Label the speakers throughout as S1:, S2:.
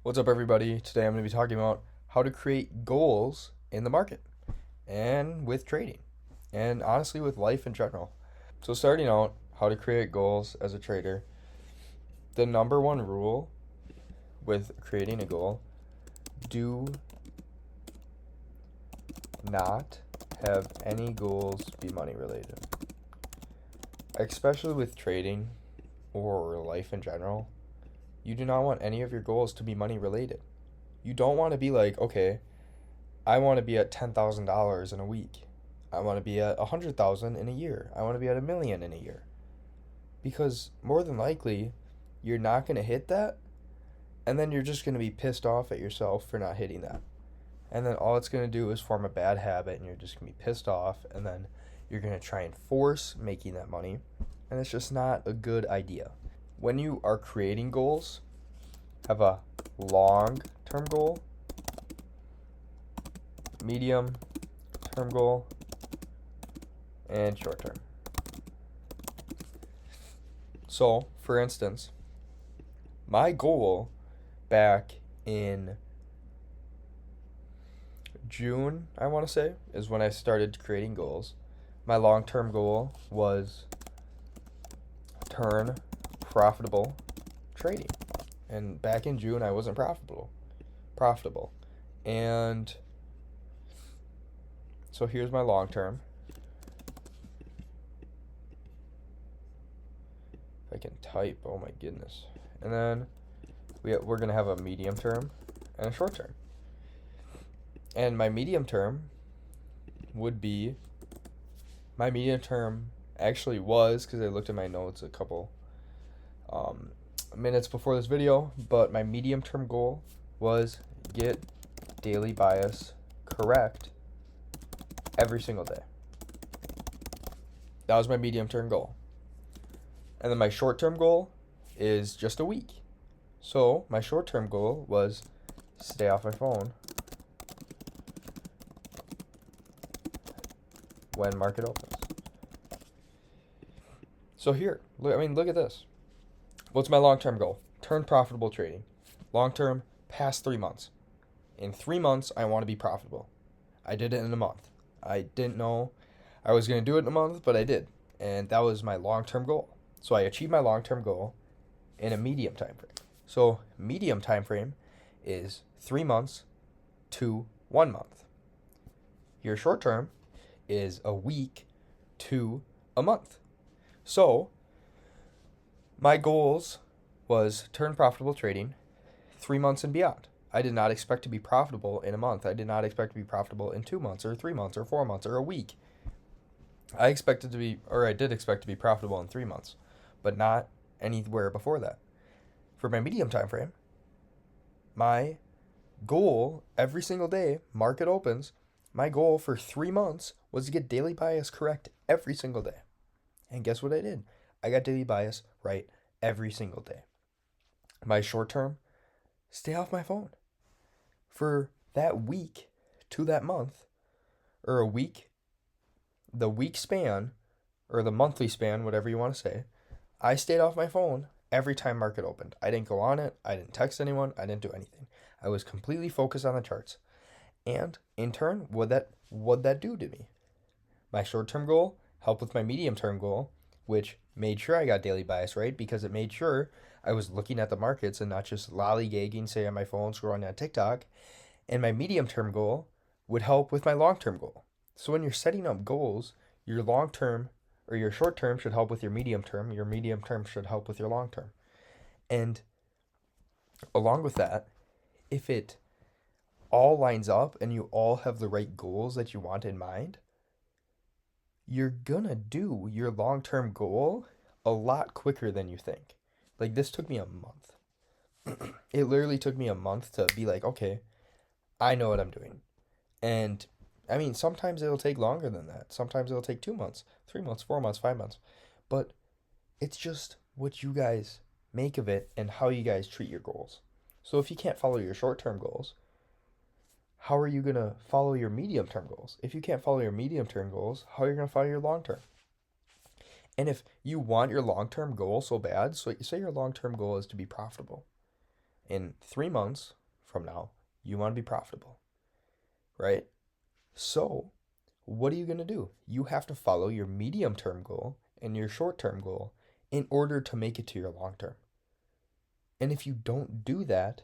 S1: What's up, everybody? Today I'm going to be talking about how to create goals in the market and with trading, and honestly, with life in general. So, starting out, how to create goals as a trader. The number one rule with creating a goal: do not have any goals be money related. Especially with trading or life in general, you do not want any of your goals to be money related. You don't want to be like, okay, I want to be at $10,000 in a week. I want to be at 100,000 in a year. I want to be at 1 million in a year. Because more than likely, you're not going to hit that, and then you're just going to be pissed off at yourself for not hitting that. And then all it's going to do is form a bad habit, and you're just going to be pissed off, and then you're going to try and force making that money, and it's just not a good idea. When you are creating goals, have a long-term goal, medium-term goal, and short-term. So, for instance, my goal back in June, I want to say, is when I started creating goals. My long-term goal was turn profitable trading. And back in June, I wasn't profitable. And so here's my long term. If I can type, oh my goodness. And then we're going to have a medium term and a short term. And my medium term actually was, because I looked at my notes a couple minutes before this video, but my medium term goal was get daily bias correct every single day. That was my medium term goal. And then my short term goal is just a week. So my short term goal was stay off my phone when market opens. So here, look at this. What's my long-term goal? Turn profitable trading. Long-term, past 3 months. In 3 months, I want to be profitable. I did it in a month. I didn't know I was going to do it in a month, but I did. And that was my long-term goal. So I achieved my long-term goal in a medium time frame. So medium time frame is 3 months to 1 month. Your short-term is a week to a month. So my goals was turn profitable trading 3 months and beyond. I did not expect to be profitable in a month. I did not expect to be profitable in 2 months or 3 months or 4 months or a week. I did expect to be profitable in 3 months, but not anywhere before that. For my medium time frame, my goal every single day, market opens, my goal for 3 months was to get daily bias correct every single day. And guess what I did? I got daily bias right every single day. My short term, stay off my phone. For that week to that month, or a week, the week span, or the monthly span, whatever you want to say, I stayed off my phone every time market opened. I didn't go on it. I didn't text anyone. I didn't do anything. I was completely focused on the charts. And in turn, what'd that do to me? My short-term goal helped with my medium-term goal, which made sure I got daily bias right, because it made sure I was looking at the markets and not just lollygagging, say, on my phone, scrolling on TikTok. And my medium-term goal would help with my long-term goal. So when you're setting up goals, your long-term or your short-term should help with your medium-term. Your medium-term should help with your long-term. And along with that, if it all lines up and you all have the right goals that you want in mind, you're gonna do your long-term goal a lot quicker than you think. Like, this took me a month. It literally took me a month to be like, okay, I know what I'm doing. And I mean, sometimes it'll take longer than that. Sometimes it'll take 2 months, 3 months, 4 months, 5 months. But it's just what you guys make of it and how you guys treat your goals. So if you can't follow your short-term goals, how are you going to follow your medium-term goals? If you can't follow your medium-term goals, how are you going to follow your long-term? And if you want your long-term goal so bad, so say your long-term goal is to be profitable. In 3 months from now, you want to be profitable, right? So, what are you going to do? You have to follow your medium term goal and your short term goal in order to make it to your long term. And if you don't do that,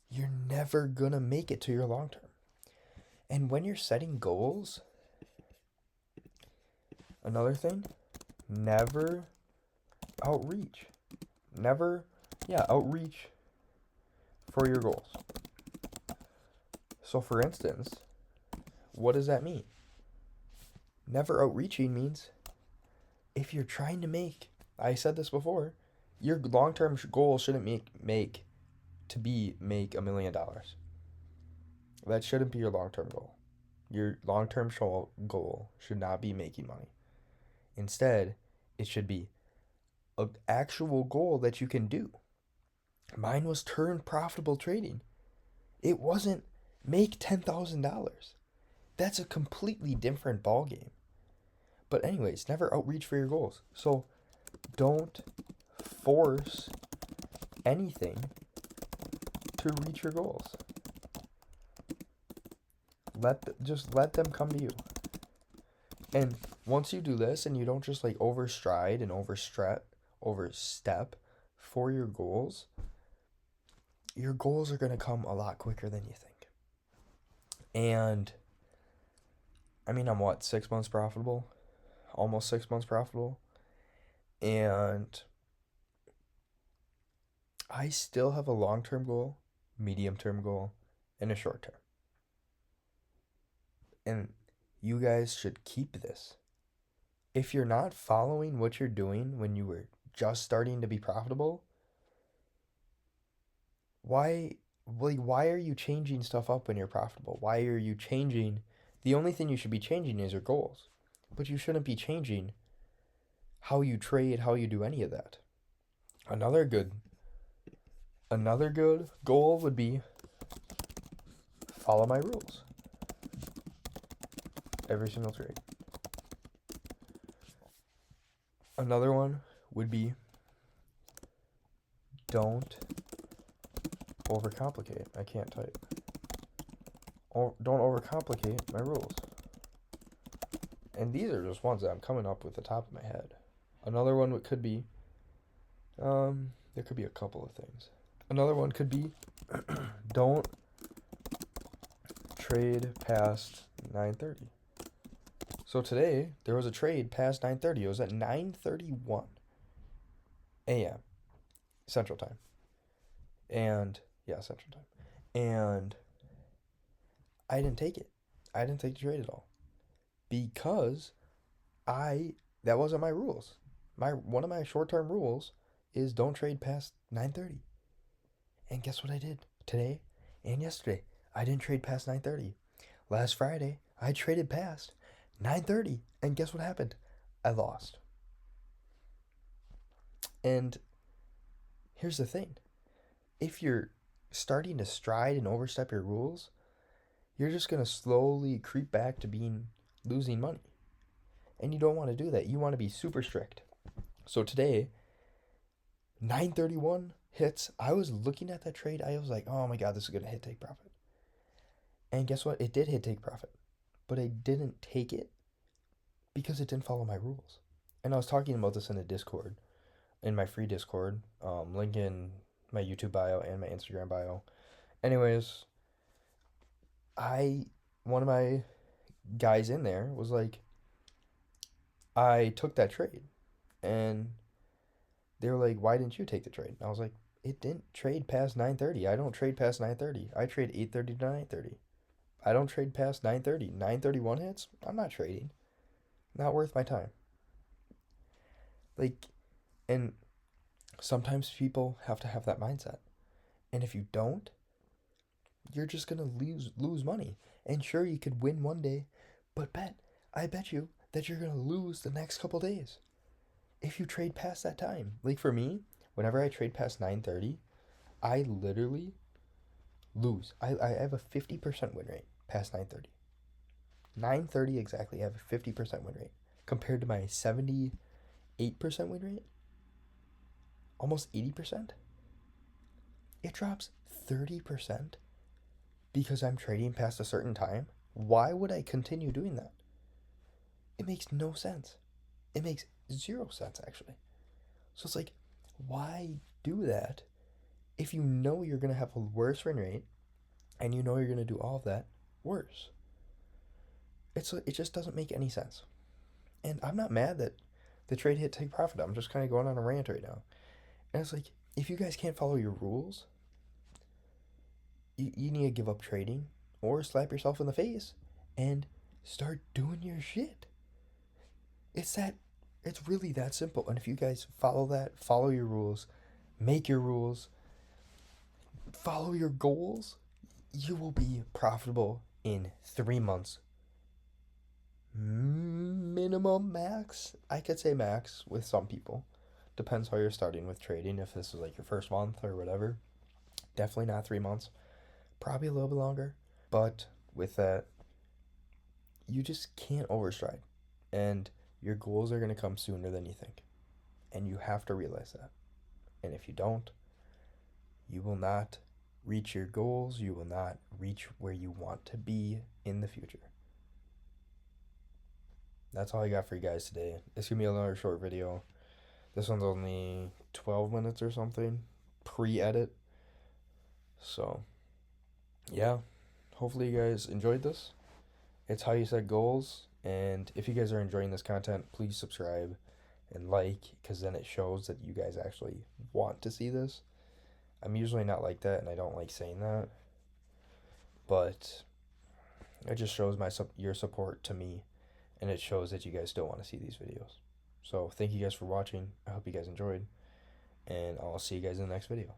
S1: you're never going to make it to your long term. And when you're setting goals, another thing, never outreach. Never, outreach for your goals. So, for instance, what does that mean? Never outreaching means if you're trying to make, I said this before, your long-term goal shouldn't make $1 million. That shouldn't be your long-term goal. Your long-term goal should not be making money. Instead, it should be an actual goal that you can do. Mine was turn profitable trading. It wasn't make $10,000. That's a completely different ballgame. But anyways, never outreach for your goals. So don't force anything to reach your goals. Just let them come to you. And once you do this and you don't just like overstride and overstep for your goals are going to come a lot quicker than you think. And I mean, I'm 6 months profitable? Almost 6 months profitable. And I still have a long-term goal, medium-term goal, and a short-term. And you guys should keep this. If you're not following what you're doing when you were just starting to be profitable, why are you changing stuff up when you're profitable? Why are you changing? The only thing you should be changing is your goals. But you shouldn't be changing how you trade, how you do any of that. Another good goal would be follow my rules. Every single trade. Another one would be don't overcomplicate. I can't type. Or don't overcomplicate my rules. And these are just ones that I'm coming up with the top of my head. Another one could be, there could be a couple of things. Another one could be, don't trade past 9:30. So today, there was a trade past 9:30. It was at 9:31 a.m. Central Time. And, Central Time. And I didn't take it. I didn't take the trade at all. Because that wasn't my rules. One of my short-term rules is don't trade past 9:30. And guess what I did today and yesterday? I didn't trade past 9:30. Last Friday, I traded past 9:30. And guess what happened? I lost. And here's the thing. If you're starting to stride and overstep your rules, you're just going to slowly creep back to losing money. And you don't want to do that. You want to be super strict. So today, 9:31 hits. I was looking at that trade. I was like, oh my God, this is going to hit take profit. And guess what? It did hit take profit. But I didn't take it because it didn't follow my rules. And I was talking about this in the Discord, in my free Discord, link in my YouTube bio and my Instagram bio. Anyways, one of my guys in there was like, I took that trade. And they were like, why didn't you take the trade? And I was like, it didn't trade past 9:30. I don't trade past 9:30. I trade 8:30 to 9:30. I don't trade past 9:30. 9:31 hits, I'm not trading. Not worth my time. And sometimes people have to have that mindset. And if you don't, you're just going to lose money. And sure, you could win one day, but I bet you that you're going to lose the next couple days if you trade past that time. Like for me, whenever I trade past 9:30, I literally lose. I have a 50% win rate past 9:30. 9:30 exactly, I have a 50% win rate compared to my 78% win rate. Almost 80%. it drops 30% because I'm trading past a certain time, why would I continue doing that? It makes no sense. It makes 0 sense, actually. So it's like, why do that if you know you're going to have a worse win rate and you know you're going to do all of that worse? It just doesn't make any sense. And I'm not mad that the trade hit take profit. I'm just kind of going on a rant right now. And it's like, if you guys can't follow your rules, you need to give up trading or slap yourself in the face and start doing your shit. It's that, it's really that simple. And if you guys follow that, follow your rules, make your rules, follow your goals, you will be profitable in 3 months. Minimum, max. I could say max with some people. Depends how you're starting with trading. If this is like your first month or whatever, definitely not 3 months. Probably a little bit longer. But with that, you just can't overstride. And your goals are going to come sooner than you think. And you have to realize that. And if you don't, you will not reach your goals. You will not reach where you want to be in the future. That's all I got for you guys today. It's going to be another short video. This one's only 12 minutes or something, pre-edit. So, yeah. Hopefully you guys enjoyed this. It's how you set goals. And if you guys are enjoying this content, please subscribe and like, because then it shows that you guys actually want to see this. I'm usually not like that, and I don't like saying that. But it just shows your support to me, and it shows that you guys still want to see these videos. So thank you guys for watching. I hope you guys enjoyed, and I'll see you guys in the next video.